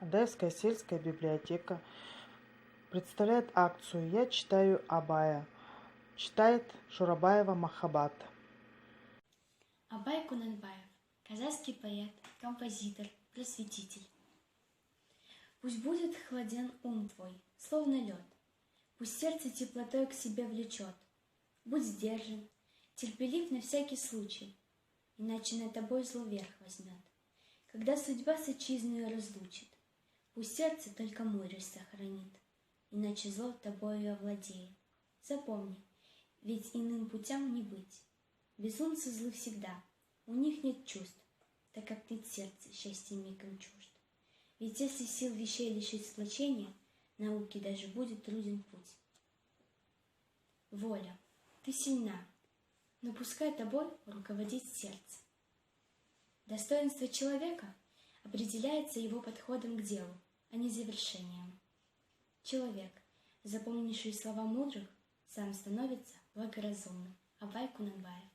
Одесская сельская библиотека представляет акцию «Я читаю Абая». Читает Шурабаева Махаббат. Абай Кунанбаев, казахский поэт, композитор, просветитель. Пусть будет хладен ум твой, словно лед, пусть сердце теплотой к себе влечет. Будь сдержан, терпелив на всякий случай, иначе над тобой зло верх возьмет. Когда судьба с отчизною разлучит, пусть сердце только мудрость сохранит, иначе зло тобою овладеет. Запомни, ведь иным путям не быть. Безумцы злы всегда, у них нет чувств, так как ты сердце счастья мигом чужд. Ведь если сил вещей лишить сплочения, науке даже будет труден путь. Воля, ты сильна, но пускай тобой руководит сердце. Достоинство человека определяется его подходом к делу, а не завершением. Человек, запомнивший слова мудрых, сам становится благоразумным. Абай Кунанбаев.